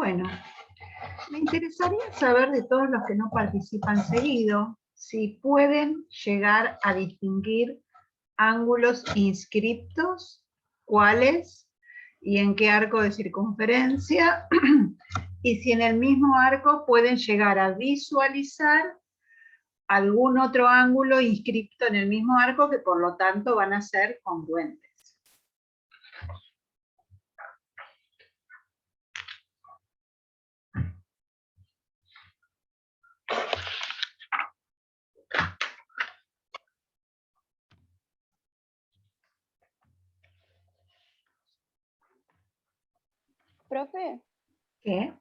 Bueno, me interesaría saber de todos los que no participan seguido, si pueden llegar a distinguir ángulos inscriptos, cuáles y en qué arco de circunferencia, y si en el mismo arco pueden llegar a visualizar algún otro ángulo inscripto en el mismo arco que por lo tanto van a ser congruentes. Profe, ¿Qué?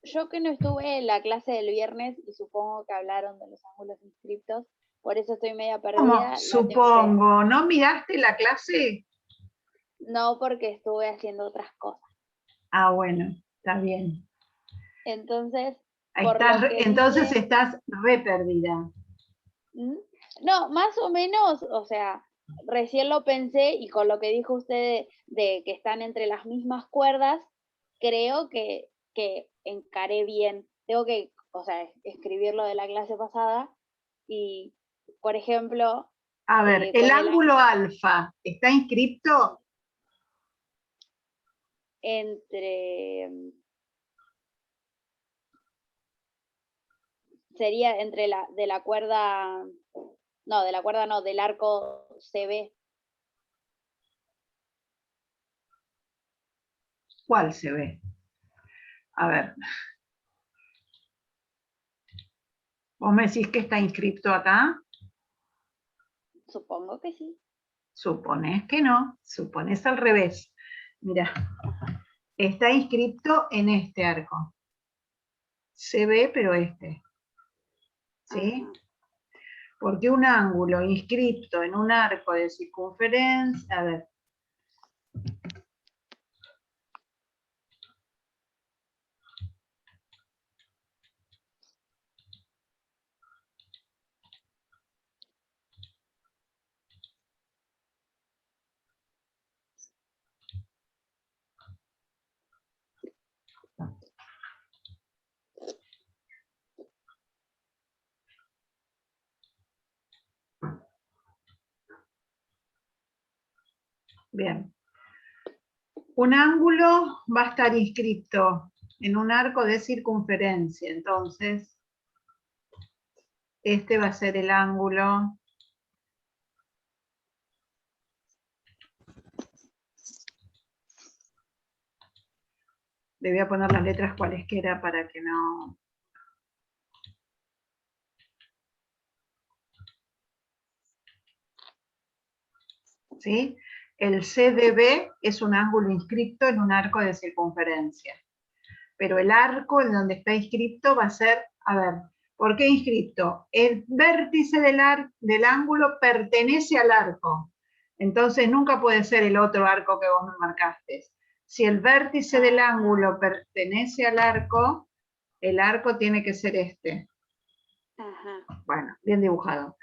yo que no estuve en la clase del viernes y supongo que hablaron de los ángulos inscriptos, por eso estoy media perdida. ¿Cómo? Supongo, ¿no miraste la clase? No, porque estuve haciendo otras cosas. Ah, bueno, está bien. Entonces, Entonces estás re perdida. No, más o menos, o sea, recién lo pensé y con lo que dijo usted de que están entre las mismas cuerdas, creo que encaré bien. Tengo que, o sea, escribir lo de la clase pasada y, por ejemplo... A ver, el ángulo alfa, ¿está inscripto? Sería entre de la cuerda... No, de la cuerda no, del arco CB. ¿Cuál se ve? A ver. ¿Vos me decís que está inscripto acá? Supongo que sí. Suponés que no, suponés al revés. Mira, está inscripto en este arco. Se ve, pero este. ¿Sí? Ajá. Porque un ángulo inscripto en un arco de circunferencia, a ver. Bien. Un ángulo va a estar inscripto en un arco de circunferencia, entonces este va a ser el ángulo le voy a poner las letras cualesquiera para que no... ¿Sí? El CDB es un ángulo inscripto en un arco de circunferencia. Pero el arco en donde está inscripto va a ser, a ver, ¿por qué inscripto? El vértice del ángulo pertenece al arco. Entonces nunca puede ser el otro arco que vos me marcaste. Si el vértice del ángulo pertenece al arco, el arco tiene que ser este. Ajá. Bueno, bien dibujado.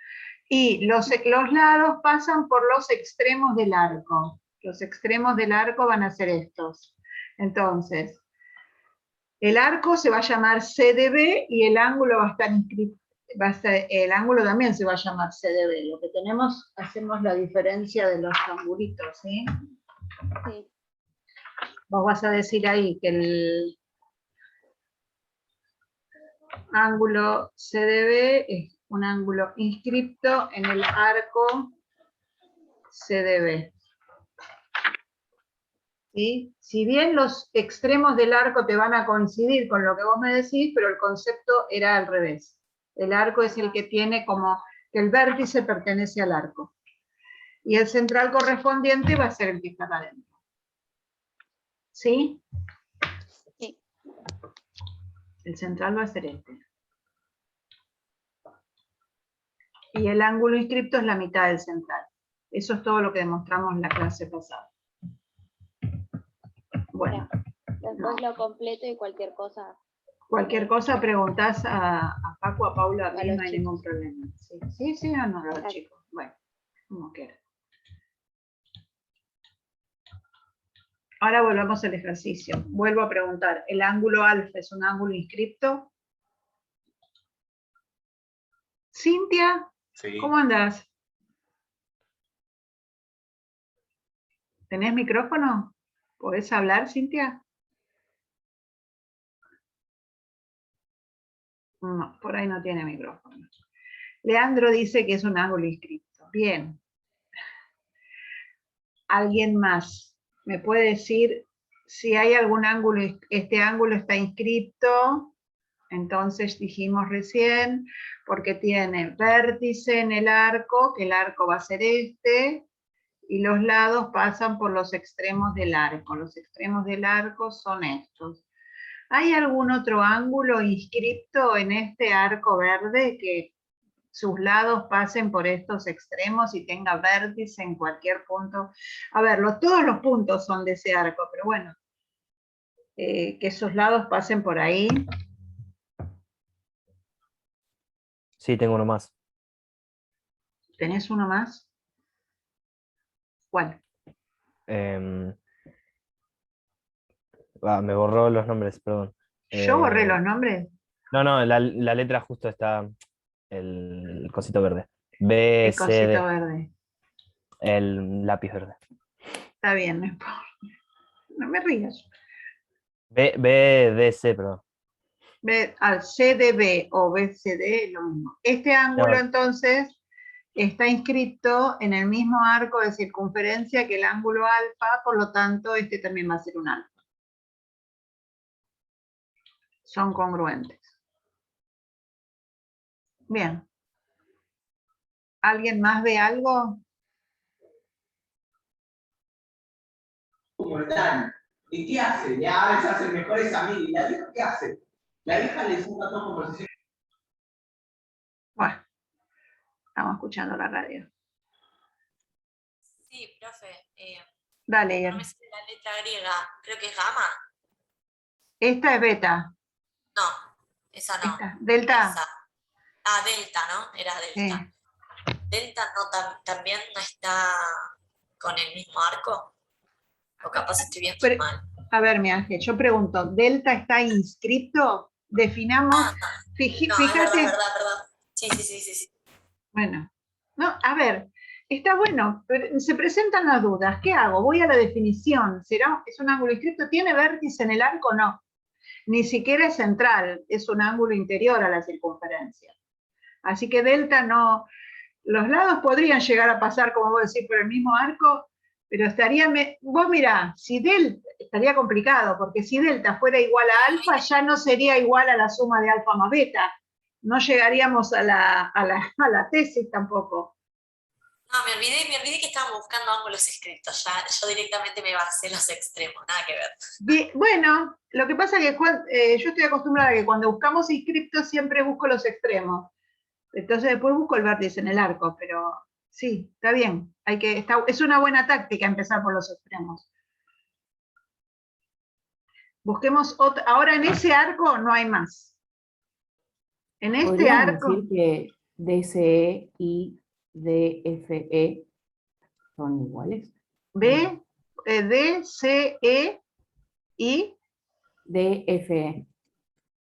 Y los lados pasan por los extremos del arco. Los extremos del arco van a ser estos. Entonces, el arco se va a llamar CDB y el ángulo va a estar inscrito. El ángulo también se va a llamar CDB. Lo que tenemos, hacemos la diferencia de los angulitos, ¿sí? Sí. Vos vas a decir ahí que el ángulo CDB es un ángulo inscripto en el arco CDB. ¿Sí? Si bien los extremos del arco te van a coincidir con lo que vos me decís, pero el concepto era al revés. El arco es el que tiene como que el vértice pertenece al arco. Y el central correspondiente va a ser el que está acá adentro. ¿Sí? Sí. El central va a ser este. Y el ángulo inscripto es la mitad del central. Eso es todo lo que demostramos en la clase pasada. Bueno. Después lo completo y cualquier cosa. Cualquier cosa preguntás a Paco, a Paula, a mí no hay chicos. ningún problema. Sí, o no, los chicos. Bueno, como quieran. Ahora volvamos al ejercicio. Vuelvo a preguntar, ¿el ángulo alfa es un ángulo inscripto? Cintia, Sí. ¿cómo andás? ¿Tenés micrófono? ¿Podés hablar, Cintia? No, por ahí no tiene micrófono. Leandro dice que es un ángulo inscripto. Bien. ¿Alguien más me puede decir si hay algún ángulo, este ángulo está inscripto? Entonces dijimos recién, porque tiene vértice en el arco, que el arco va a ser este, y los lados pasan por los extremos del arco. Los extremos del arco son estos. ¿Hay algún otro ángulo inscripto en este arco verde que sus lados pasen por estos extremos y tenga vértice en cualquier punto? A ver, todos los puntos son de ese arco, pero bueno, que esos lados pasen por ahí. Sí, tengo uno más. ¿Tenés uno más? ¿Cuál? Me borró los nombres, perdón. ¿Yo borré los nombres? No, la letra justo está el cosito verde. B, El C, cosito D. verde. El lápiz verde. Está bien, no importa. No me rías. B, D, C, perdón. Al CDB o BCD es lo mismo. Este ángulo No, entonces está inscrito en el mismo arco de circunferencia que el ángulo alfa, por lo tanto este también va a ser un alfa. Son congruentes. Bien. ¿Alguien más ve algo? ¿Cómo están? ¿Y qué hacen? Ya a veces hacen mejores amigos. ¿Y la vieja qué hace? La vieja le suma todo conversación. Bueno, estamos escuchando la radio. Sí, profe. Dale, No Ian. me sé la letra griega. Creo que es gamma. Esta es beta. No, esa no. Esta, delta. Esa. Ah, delta, ¿no? Era delta. Sí. ¿Delta no también no está con el mismo arco? O capaz estoy viendo Pero, mal. a ver, mi Ángel, yo pregunto, ¿delta está inscripto? Definamos, Ah, no, es fíjate, verdad. Sí. bueno, no, a ver, está bueno, pero se presentan las dudas, ¿qué hago? Voy a la definición, ¿es un ángulo inscripto? ¿Tiene vértice en el arco? No, ni siquiera es central, es un ángulo interior a la circunferencia. Así que delta no, los lados podrían llegar a pasar, como vos decís, por el mismo arco, pero vos mirá, si delta, estaría complicado, porque si delta fuera igual a alfa, ya no sería igual a la suma de alfa más beta. No llegaríamos a la tesis tampoco. No, me olvidé que estábamos buscando ángulos inscritos. Ya, yo directamente me basé en los extremos, nada que ver. Bien, bueno, lo que pasa es que yo estoy acostumbrada a que cuando buscamos inscriptos siempre busco los extremos. Entonces después busco el vértice en el arco, pero sí, está bien. Es una buena táctica empezar por los extremos. Busquemos otra. Ahora en ese arco no hay más. En este ¿Podríamos arco, decir que DCE y DFE son iguales? B, D, C, E DFE.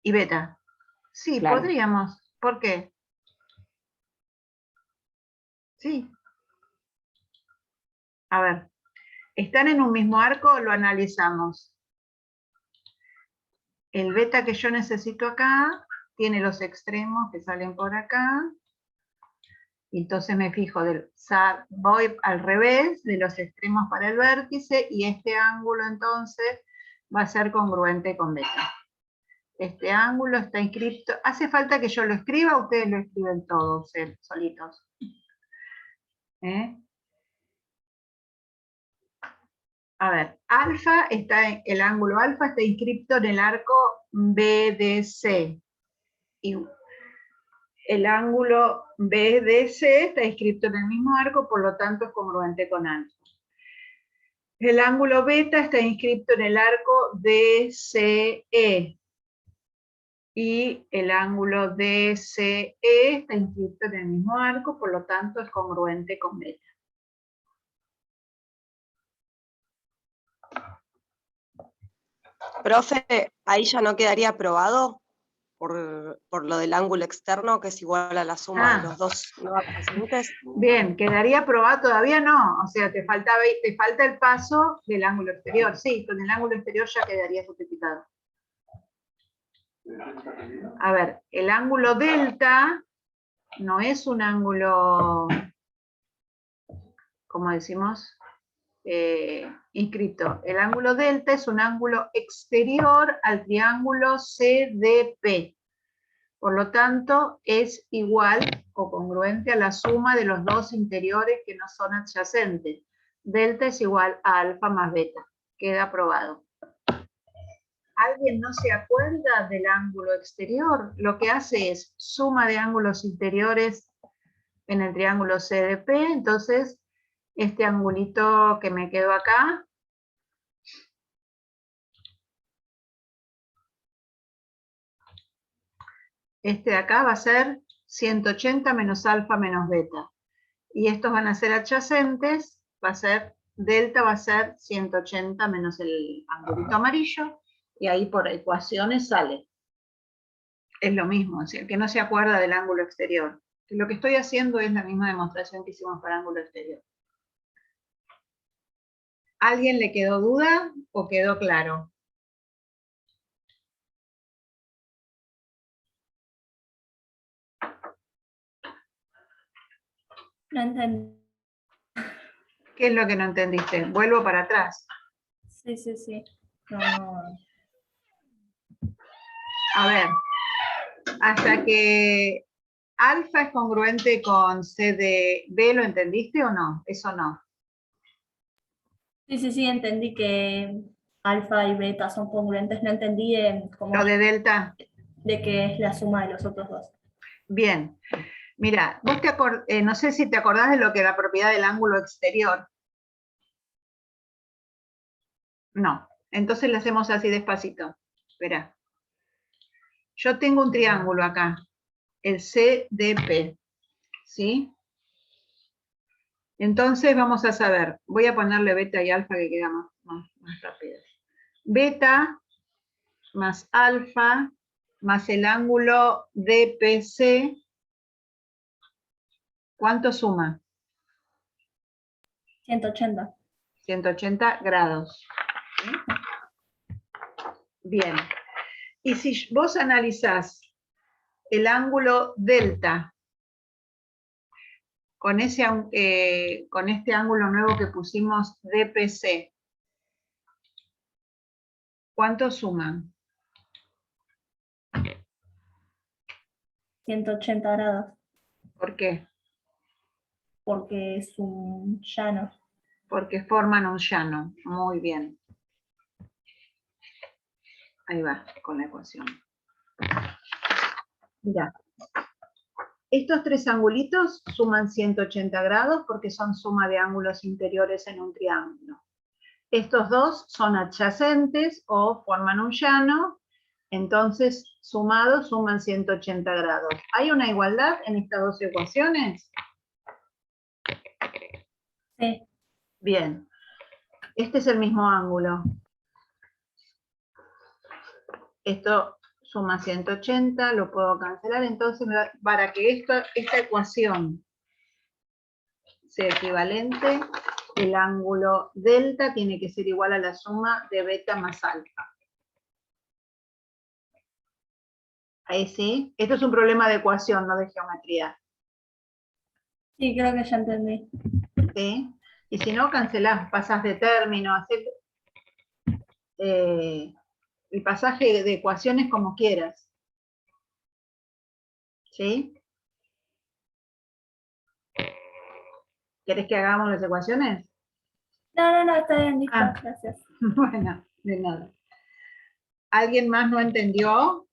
y beta. Sí, Claro. podríamos. ¿Por qué? Sí. A ver, ¿están en un mismo arco? Lo analizamos. El beta que yo necesito acá tiene los extremos que salen por acá. Y entonces me fijo, voy al revés de los extremos para el vértice y este ángulo entonces va a ser congruente con beta. Este ángulo está inscrito. ¿Hace falta que yo lo escriba o ustedes lo escriben todos solitos? A ver, el ángulo alfa está inscrito en el arco BDC. Y el ángulo BDC está inscrito en el mismo arco, por lo tanto es congruente con alfa. El ángulo beta está inscrito en el arco DCE. Y el ángulo DCE está inscrito en el mismo arco, por lo tanto es congruente con beta. Profe, ahí ya no quedaría aprobado por lo del ángulo externo, que es igual a la suma de los dos no adyacentes. Bien, quedaría aprobado, todavía no, o sea, te falta el paso del ángulo exterior. Sí, con el ángulo exterior ya quedaría justificado. A ver, el ángulo delta no es un ángulo, como decimos, inscripto. El ángulo delta es un ángulo exterior al triángulo CDP. Por lo tanto, es igual o congruente a la suma de los dos interiores que no son adyacentes. Delta es igual a alfa más beta. Queda aprobado. ¿Alguien no se acuerda del ángulo exterior? Lo que hace es suma de ángulos interiores en el triángulo CDP. Entonces, este angulito que me quedó acá, este de acá va a ser 180 menos alfa menos beta. Y estos van a ser adyacentes, va a ser, delta va a ser 180 menos el angulito amarillo, y ahí por ecuaciones sale. Es lo mismo, si el que no se acuerda del ángulo exterior. Lo que estoy haciendo es la misma demostración que hicimos para ángulo exterior. ¿Alguien le quedó duda o quedó claro? No entendí. ¿Qué es lo que no entendiste? Vuelvo para atrás. Sí. No. A ver, hasta que alfa es congruente con C de B, ¿lo entendiste o no? Eso no. Sí, entendí que alfa y beta son congruentes. No entendí Lo de delta. de que es la suma de los otros dos. Bien. Mira, vos no sé si te acordás de lo que es la propiedad del ángulo exterior. No. Entonces lo hacemos así despacito. Espera. Yo tengo un triángulo acá, el CDP. ¿Sí? Entonces vamos a saber, voy a ponerle beta y alfa que queda más rápido. Beta más alfa más el ángulo DPC, ¿cuánto suma? 180. 180 grados. Bien. Y si vos analizás el ángulo delta con este ángulo nuevo que pusimos DPC, ¿cuánto suman? 180 grados. ¿Por qué? Porque es un llano. Porque forman un llano. Muy bien. Ahí va, con la ecuación. Mirá. Estos tres angulitos suman 180 grados porque son suma de ángulos interiores en un triángulo. Estos dos son adyacentes o forman un llano, entonces sumados suman 180 grados. ¿Hay una igualdad en estas dos ecuaciones? Sí. Bien. Este es el mismo ángulo. Esto suma 180, lo puedo cancelar, entonces para que esta ecuación sea equivalente, el ángulo delta tiene que ser igual a la suma de beta más alfa. Ahí sí. Esto es un problema de ecuación, no de geometría. Sí, creo que ya entendí. ¿Sí? Y si no, cancelás, pasás de término, hacés el pasaje de ecuaciones como quieras. ¿Sí? ¿Querés que hagamos las ecuaciones? No, está bien, listo, gracias. Bueno, de nada. ¿Alguien más no entendió?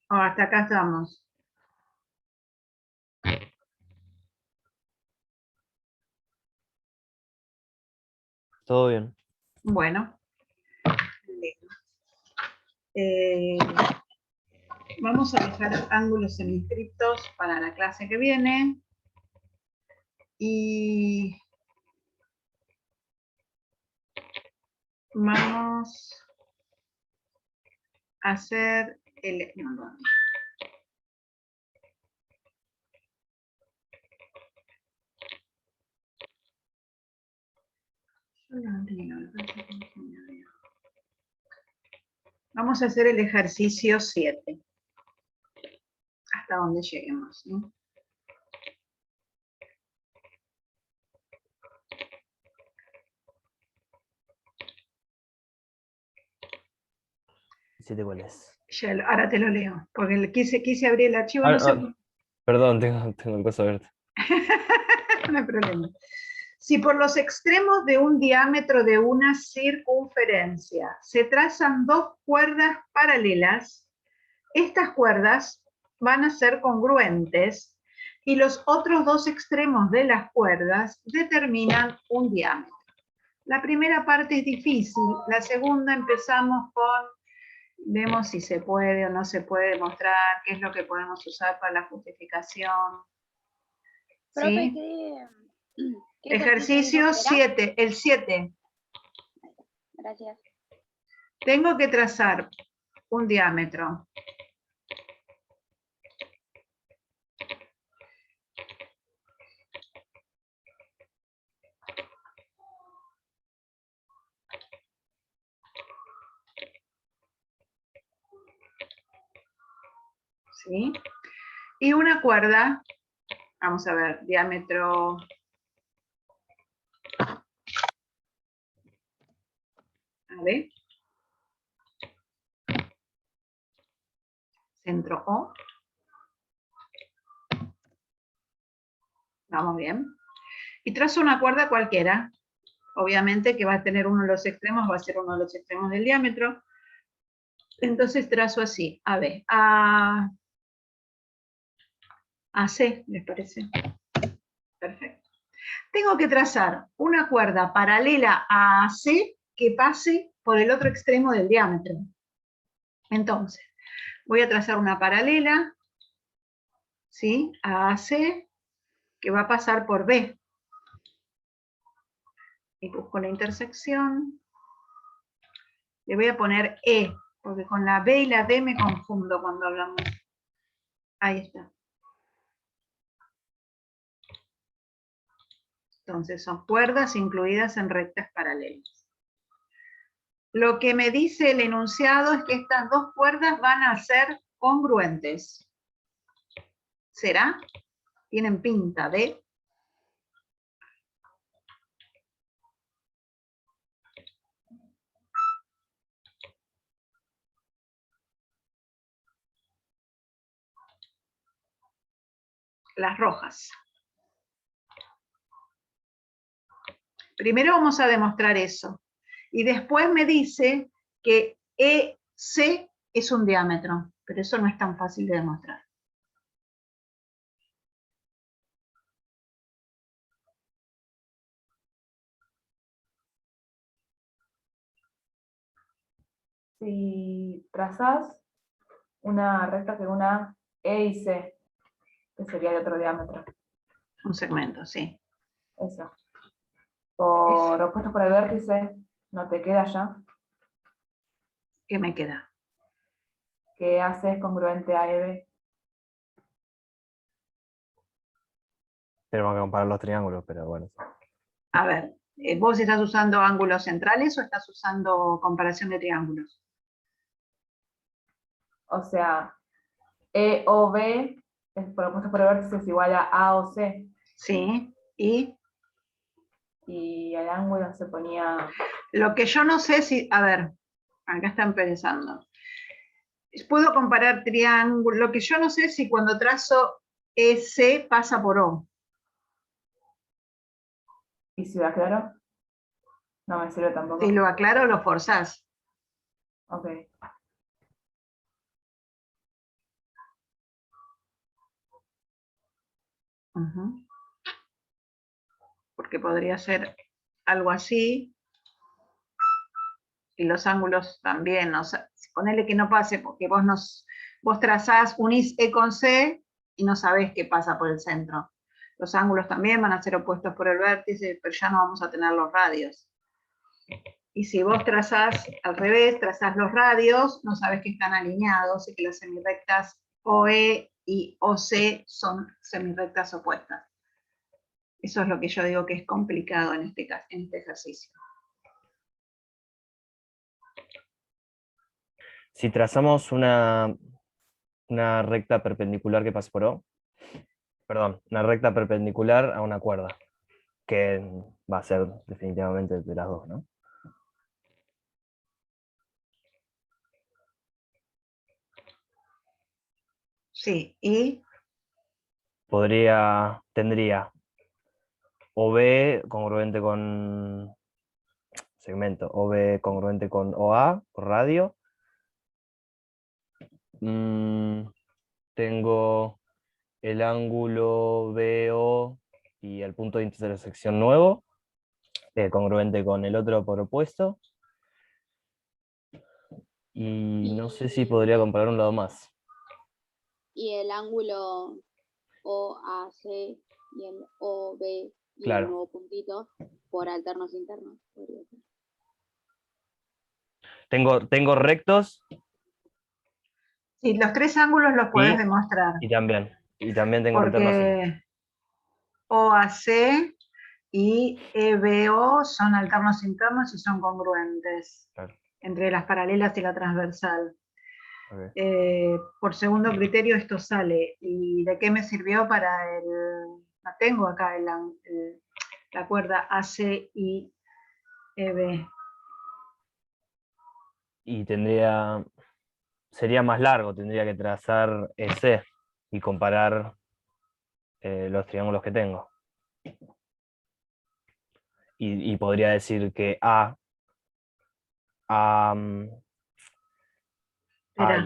¿O hasta acá estamos? Todo bien. Bueno. Vamos a dejar ángulos seminscriptos para la clase que viene. Y vamos hacer el... no. Vamos a hacer el ejercicio 7. Hasta donde lleguemos, ¿no? ¿7 cuál es? Ahora te lo leo, porque quise abrir el archivo, no sé. Perdón, tengo el coso abierto. No hay problema. Si por los extremos de un diámetro de una circunferencia se trazan dos cuerdas paralelas, estas cuerdas van a ser congruentes y los otros dos extremos de las cuerdas determinan un diámetro. La primera parte es difícil, la segunda empezamos con, vemos si se puede o no se puede demostrar, qué es lo que podemos usar para la justificación. Profe, ¿Sí? ¿qué Ejercicio dijo que era? 7, el 7. Gracias. Tengo que trazar un diámetro. ¿Sí? Y una cuerda, vamos a ver, diámetro... A ver. Centro O. Vamos bien. Y trazo una cuerda cualquiera. Obviamente que va a tener uno de los extremos, va a ser uno de los extremos del diámetro. Entonces trazo así, a B, a C, ¿les parece? Perfecto. Tengo que trazar una cuerda paralela a C que pase por el otro extremo del diámetro. Entonces, voy a trazar una paralela, ¿sí? A C, que va a pasar por B. Y busco la intersección. Le voy a poner E, porque con la B y la D me confundo cuando hablamos. Ahí está. Entonces son cuerdas incluidas en rectas paralelas. Lo que me dice el enunciado es que estas dos cuerdas van a ser congruentes. ¿Será? Tienen pinta de... Las rojas. Primero vamos a demostrar eso. Y después me dice que EC es un diámetro, pero eso no es tan fácil de demostrar. Si trazás una recta que una E y C, que sería de otro diámetro. Un segmento, sí. Eso. Por opuestos por el vértice, ¿no te queda ya? ¿Qué me queda? Que AC es congruente a EB. Tenemos que comparar los triángulos, pero bueno. A ver, ¿vos estás usando ángulos centrales o estás usando comparación de triángulos? O sea, E o B, por opuestos por el vértice, es igual a o C. Sí, y... Y el ángulo se ponía... Lo que yo no sé si... A ver, acá están pensando. Puedo comparar triángulos. Lo que yo no sé si cuando trazo EC pasa por O. ¿Y si lo aclaro? No me sirve tampoco. Si lo aclaro, lo forzás. Ok. Uh-huh. Porque podría ser algo así. Y los ángulos también. O sea, ponele que no pase porque vos trazás, unís E con C y no sabés qué pasa por el centro. Los ángulos también van a ser opuestos por el vértice, pero ya no vamos a tener los radios. Y si vos trazás al revés, trazás los radios, no sabes que están alineados y que las semirrectas OE y OC son semirrectas opuestas. Eso es lo que yo digo que es complicado en este ejercicio. Si trazamos una recta perpendicular que pase por O, perdón, una recta perpendicular a una cuerda, que va a ser definitivamente de las dos, ¿no? Sí, y tendría OB congruente con segmento, OB congruente con OA, por radio. Tengo el ángulo BO y el punto de intersección nuevo, congruente con el otro por opuesto. Y no sé si podría comparar un lado más. Y el ángulo OAC y el OB y Claro. el nuevo puntito por alternos internos. Podría ser. Tengo rectos sí, los tres ángulos los podés demostrar. y también tengo alternos internos. Porque OAC y EBO son alternos internos y son congruentes. Claro. Entre las paralelas y la transversal. Okay. Por segundo criterio esto sale. ¿Y de qué me sirvió para el...? No tengo acá la cuerda AC y EB. Y sería más largo, tendría que trazar EC y comparar los triángulos que tengo. Y podría decir que A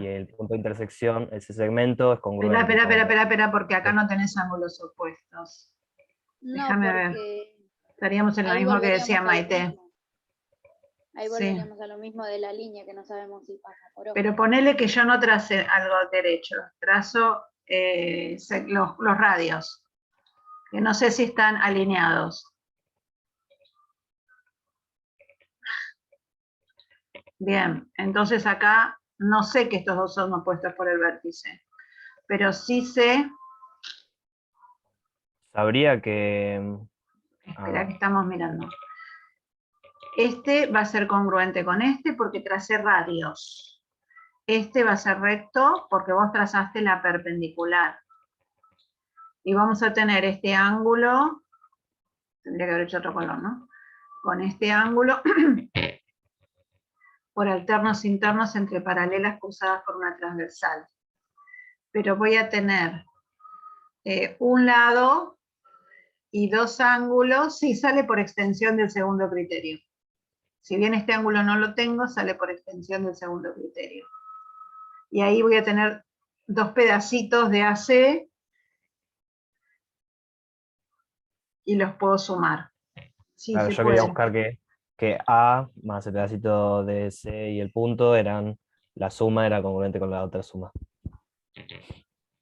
y el punto de intersección, ese segmento es congruente. Espera, porque acá no tenés ángulos opuestos. No, déjame ver. Estaríamos en lo mismo que decía Maite. Ahí volveríamos a lo mismo de la línea, que no sabemos si pasa por O. Pero ponele que yo no trace algo derecho, trazo los radios, que no sé si están alineados. Bien, entonces acá no sé que estos dos son opuestos por el vértice, pero sí sé... Sabría que... Espera que estamos mirando. Este va a ser congruente con este porque tracé radios. Este va a ser recto porque vos trazaste la perpendicular. Y vamos a tener este ángulo, tendría que haber hecho otro color, ¿no? Con este ángulo por alternos internos entre paralelas cruzadas por una transversal. Pero voy a tener un lado y dos ángulos, sí, sale por extensión del segundo criterio. Si bien este ángulo no lo tengo, sale por extensión del segundo criterio. Y ahí voy a tener dos pedacitos de AC y los puedo sumar. Sí, claro, yo quería buscar que A más el pedacito de C y el punto la suma era congruente con la otra suma.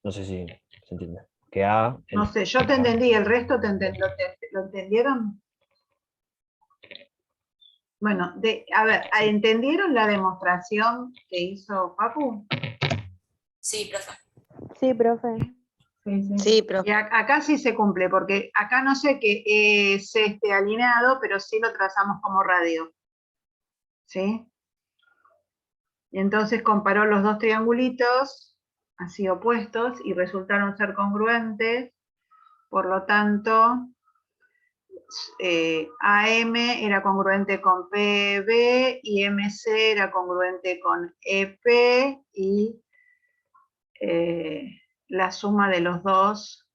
No sé si se entiende. Que A... No sé, yo te entendí, el resto ¿lo entendieron? Bueno, a ver, ¿entendieron la demostración que hizo Papu? Sí, profe. Sí, profe. Sí, profe. Y acá sí se cumple, porque acá no sé que se esté alineado, pero sí lo trazamos como radio. ¿Sí? Y entonces comparó los dos triangulitos, así opuestos, y resultaron ser congruentes. Por lo tanto, AM era congruente con PB y MC era congruente con EP y la suma de los dos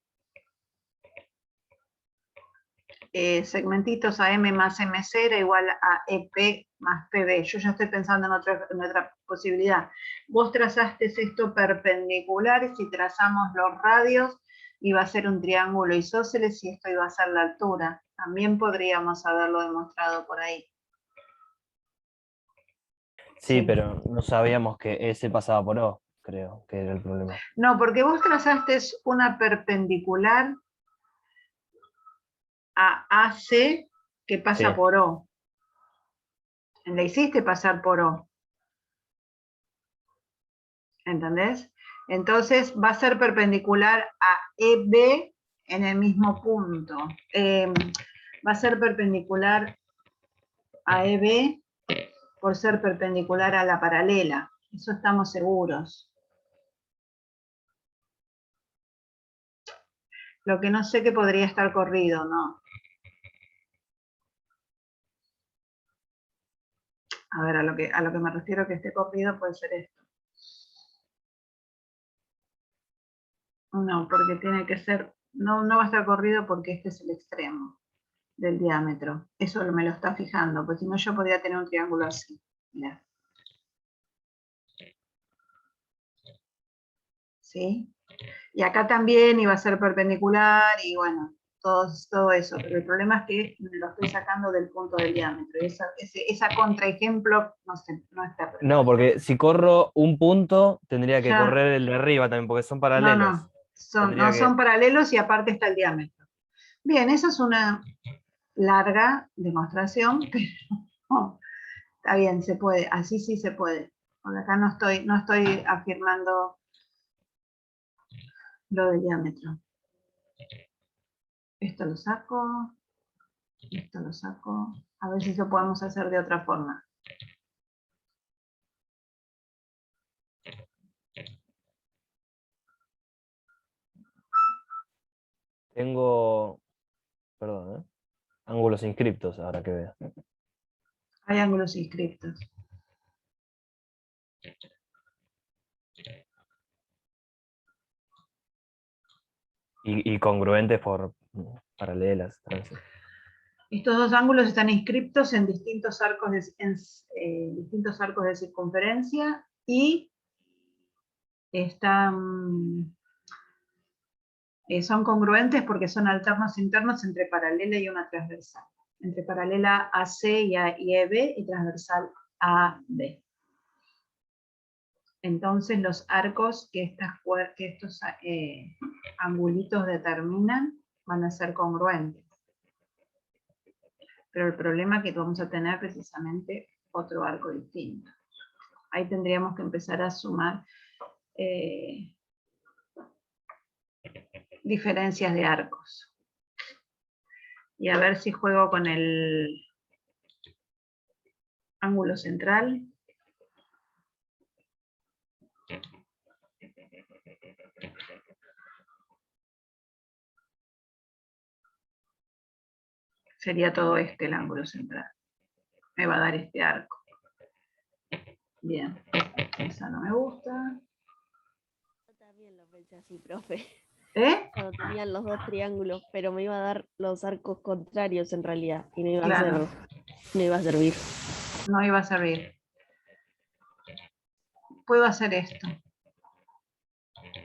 segmentitos AM más MC era igual a EP más PB. Yo ya estoy pensando en otra posibilidad. Vos trazaste esto perpendicular y si trazamos los radios iba a ser un triángulo isósceles y esto iba a ser la altura. También podríamos haberlo demostrado por ahí. Sí, pero no sabíamos que ese pasaba por O, creo que era el problema. No, porque vos trazaste una perpendicular a AC que pasa por O. La hiciste pasar por O. ¿Entendés? Entonces va a ser perpendicular a EB en el mismo punto. Va a ser perpendicular a EB por ser perpendicular a la paralela. Eso estamos seguros. Lo que no sé que podría estar corrido, ¿no? A ver, a lo que me refiero que esté corrido puede ser esto. No, porque tiene que ser, no va a estar corrido porque este es el extremo del diámetro. Eso me lo está fijando, porque si no yo podría tener un triángulo así. Mirá. ¿Sí? Y acá también iba a ser perpendicular y bueno, todo eso. Pero el problema es que lo estoy sacando del punto del diámetro. Esa contraejemplo no está. No, porque si corro un punto, tendría que Ya. correr el de arriba también, porque son paralelos. No, Tendría que- son paralelos y aparte está el diámetro. Bien, esa es una larga demostración, pero está bien, se puede, así sí se puede. Porque acá no estoy afirmando lo del diámetro. Esto lo saco, a ver si lo podemos hacer de otra forma. Tengo, perdón, ángulos inscriptos, ahora que veo. Hay ángulos inscriptos. Y congruentes por paralelas. Entonces. Estos dos ángulos están inscriptos en distintos arcos distintos arcos de circunferencia y están, son congruentes porque son alternos internos entre paralela y una transversal. Entre paralela AC y EB y transversal AB. Entonces los arcos que estos angulitos determinan van a ser congruentes. Pero el problema es que vamos a tener precisamente otro arco distinto. Ahí tendríamos que empezar a sumar diferencias de arcos. Y a ver si juego con el ángulo central. Sería todo este el ángulo central. Me va a dar este arco. Bien, esa no me gusta. Yo también lo pensé así, profe. ¿Eh? Cuando tenían los dos triángulos, pero me iba a dar los arcos contrarios en realidad. Y no iba Claro. no iba a servir. No iba a servir. Puedo hacer esto.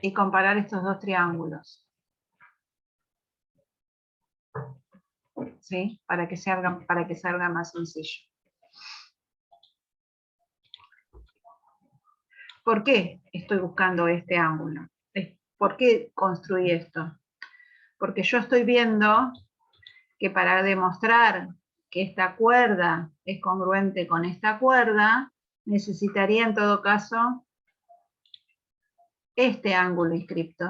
Y comparar estos dos triángulos. ¿Sí? Para que salga más sencillo. ¿Por qué estoy buscando este ángulo? ¿Por qué construí esto? Porque yo estoy viendo que para demostrar que esta cuerda es congruente con esta cuerda, necesitaría en todo caso este ángulo inscripto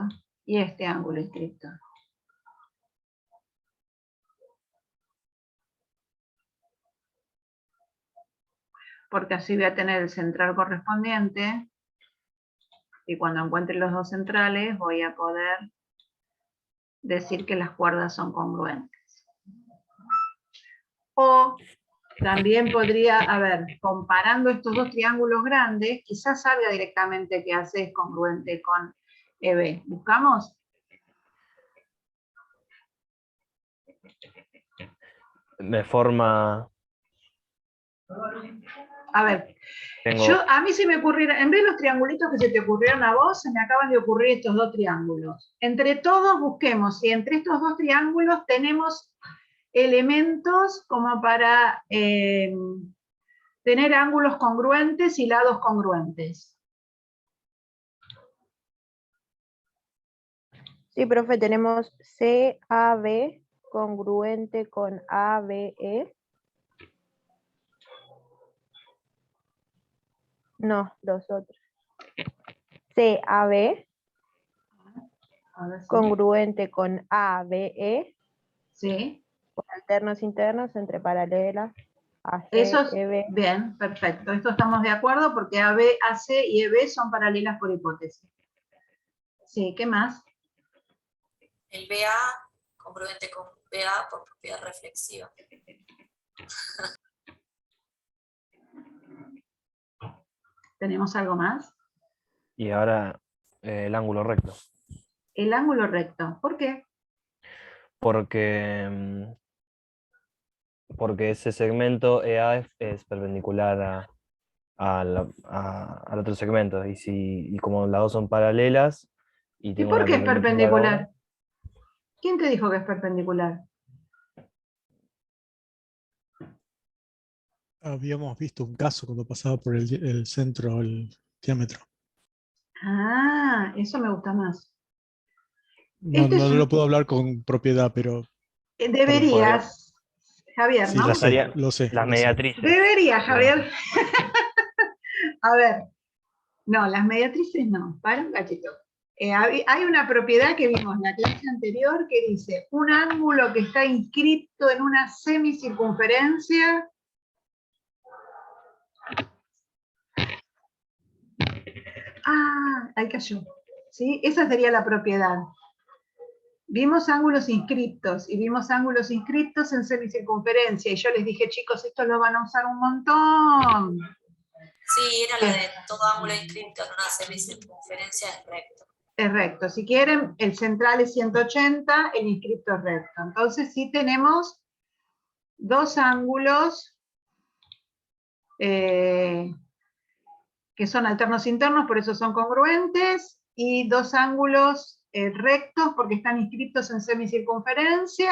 y este ángulo inscripto. Porque así voy a tener el central correspondiente y cuando encuentre los dos centrales voy a poder decir que las cuerdas son congruentes. O también podría, a ver, comparando estos dos triángulos grandes, quizás salga directamente que AC es congruente con EB. ¿Buscamos? Me forma... A ver, Tengo... a mí se me ocurrieron, en vez de los triangulitos que se te ocurrieron a vos, se me acaban de ocurrir estos dos triángulos. Entre todos busquemos si entre estos dos triángulos tenemos elementos como para tener ángulos congruentes y lados congruentes. Sí, profe, tenemos CAB congruente con ABE. no, los otros. CAB, A ver si- congruente con ABE, Sí. por alternos internos entre paralelas, AC, Esos, EB. bien, perfecto. Esto estamos de acuerdo porque AB, AC y EB son paralelas por hipótesis. Sí, ¿qué más? El BA congruente con BA por propiedad reflexiva. ¿Tenemos algo más? Y ahora el ángulo recto. El ángulo recto. ¿Por qué? Porque, porque ese segmento EA es perpendicular al otro segmento. Y como las dos son paralelas y ¿Y tengo por una qué es perpendicular ahora, perpendicular? ¿Quién te dijo que es perpendicular? Habíamos visto un caso cuando pasaba por el centro, el diámetro. Ah, eso me gusta más. No, Este no es lo puedo hablar con propiedad, pero perdón. podría- deberías, Javier, Sí, ¿no? lo sé, estaría lo sé. las lo sé. mediatrices. Deberías, Digamos. Javier. A ver, no, las mediatrices no, para un cachito. Hay una propiedad que vimos en la clase anterior que dice, un ángulo que está inscripto en una semicircunferencia ahí cayó. ¿Sí? Esa sería la propiedad. Vimos ángulos inscriptos y vimos ángulos inscriptos en semicircunferencia y yo les dije, chicos, esto lo van a usar un montón. Sí, era la de todo ángulo inscripto en una semicircunferencia es recto. Es recto. Si quieren, el central es 180, el inscripto es recto. Entonces sí tenemos dos ángulos que son alternos internos, por eso son congruentes, y dos ángulos rectos porque están inscriptos en semicircunferencia.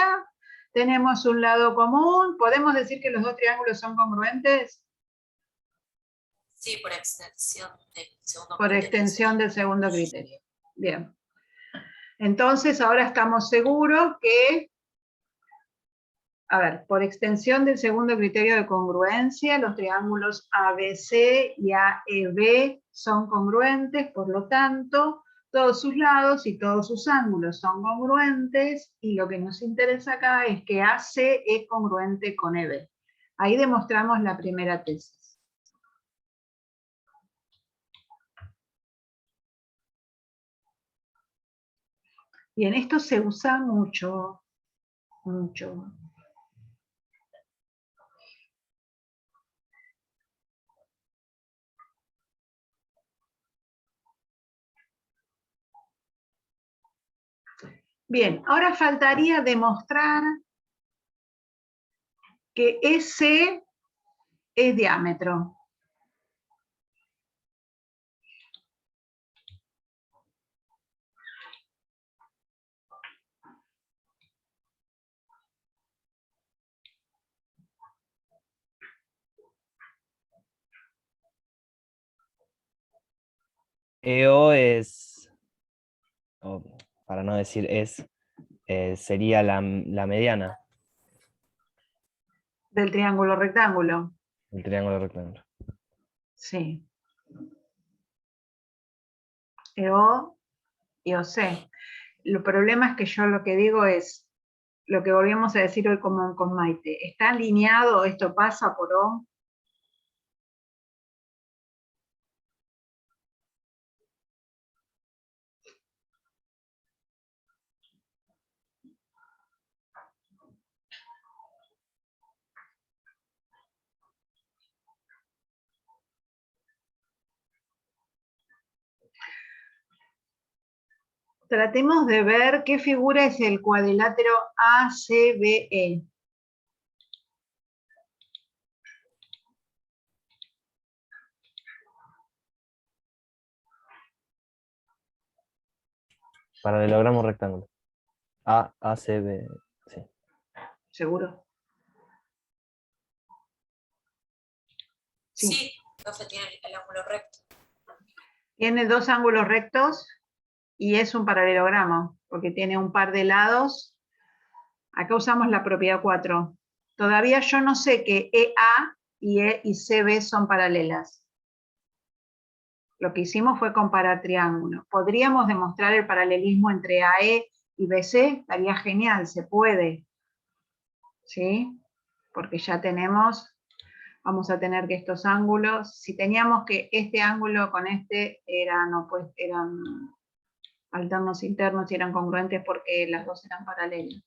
Tenemos un lado común. ¿Podemos decir que los dos triángulos son congruentes? Sí, por extensión del segundo Por criterio. extensión del segundo criterio. Bien. Entonces ahora estamos seguros que, a ver, por extensión del segundo criterio de congruencia, los triángulos ABC y AEB son congruentes, por lo tanto, todos sus lados y todos sus ángulos son congruentes, y lo que nos interesa acá es que AC es congruente con EB. Ahí demostramos la primera tesis. Bien, esto se usa mucho, mucho. Bien, ahora faltaría demostrar que ese es diámetro. EO es, o para no decir es, sería la mediana Del triángulo rectángulo. del triángulo rectángulo. Sí. EO y OC. El problema es que yo lo que digo es, lo que volvíamos a decir hoy con Maite, ¿está alineado, esto pasa por O? Tratemos de ver qué figura es el cuadrilátero ACBE. Paralelogramo rectángulo. ACB, sí. ¿Seguro? Sí, profe, tiene el ángulo recto. Tiene dos ángulos rectos y es un paralelogramo, porque tiene un par de lados. Acá usamos la propiedad 4. Todavía yo no sé que EA y E y CB son paralelas. Lo que hicimos fue comparar triángulos. ¿Podríamos demostrar el paralelismo entre AE y BC? Estaría genial, se puede. ¿Sí? Porque ya tenemos, vamos a tener que estos ángulos, si teníamos que este ángulo con este eran alternos internos y eran congruentes porque las dos eran paralelas.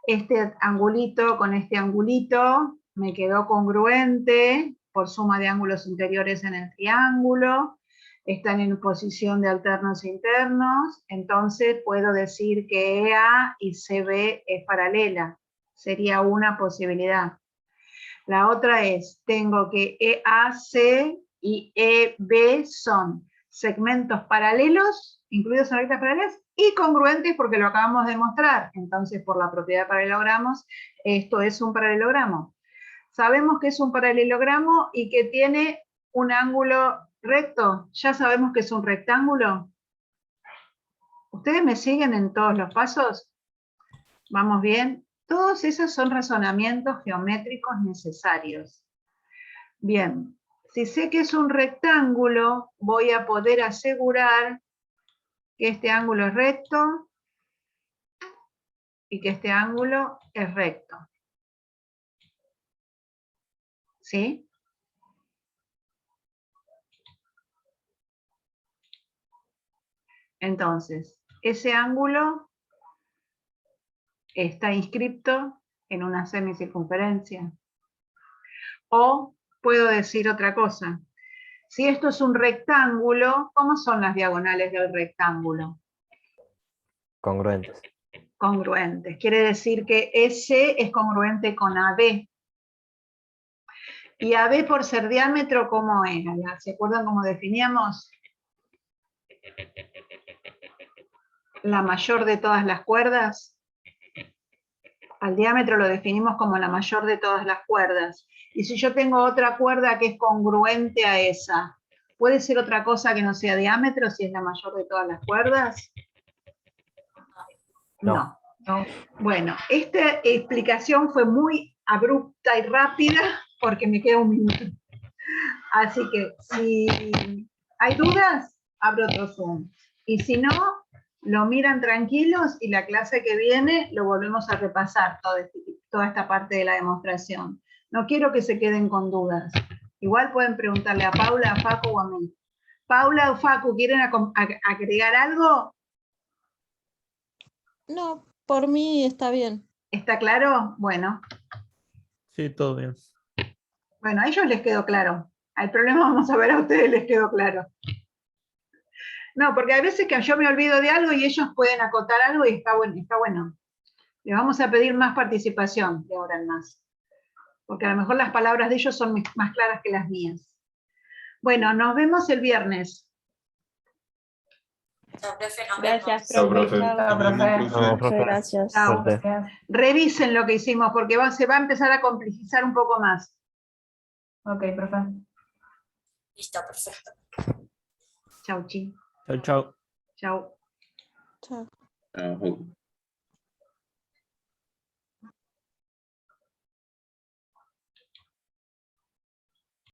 Este angulito con este angulito me quedó congruente por suma de ángulos interiores en el triángulo, están en posición de alternos internos, entonces puedo decir que EA y CB es paralela, sería una posibilidad. La otra es, tengo que EAC y EB son segmentos paralelos, incluidos en rectas paralelas, y congruentes porque lo acabamos de demostrar. Entonces, por la propiedad de paralelogramos, esto es un paralelogramo. Sabemos que es un paralelogramo y que tiene un ángulo recto. Ya sabemos que es un rectángulo. ¿Ustedes me siguen en todos los pasos? ¿Vamos bien? Todos esos son razonamientos geométricos necesarios. Bien, si sé que es un rectángulo, voy a poder asegurar que este ángulo es recto y que este ángulo es recto. ¿Sí? Entonces, ese ángulo está inscripto en una semicircunferencia. O puedo decir otra cosa. Si esto es un rectángulo, ¿cómo son las diagonales del rectángulo? Congruentes. Congruentes. Quiere decir que S es congruente con AB. Y AB por ser diámetro, ¿cómo era? ¿Se acuerdan cómo definíamos? La mayor de todas las cuerdas. Al diámetro lo definimos como la mayor de todas las cuerdas. Y si yo tengo otra cuerda que es congruente a esa, ¿puede ser otra cosa que no sea diámetro si es la mayor de todas las cuerdas? No. Bueno, esta explicación fue muy abrupta y rápida porque me queda un minuto. Así que si hay dudas, abro otro Zoom. Y si no, lo miran tranquilos y la clase que viene lo volvemos a repasar, toda esta parte de la demostración. No quiero que se queden con dudas. Igual pueden preguntarle a Paula, a Facu o a mí. Paula o Facu, ¿quieren agregar algo? No, por mí está bien. ¿Está claro? Bueno. Sí, todo bien. Bueno, a ellos les quedó claro. Al problema vamos a ver a ustedes les quedó claro. No, porque hay veces que yo me olvido de algo y ellos pueden acotar algo y está bueno, está bueno. Les vamos a pedir más participación de ahora en más. Porque a lo mejor las palabras de ellos son más claras que las mías. Bueno, nos vemos el viernes. Chao, profe, nos Gracias, vemos. profe. Chao, Chao. profe. Muchas gracias. Chao. Gracias. Revisen lo que hicimos porque se va a empezar a complejizar un poco más. Ok, profe. Listo, perfecto. Chau, chi. Chau, chau. Chau. Chao. Ah,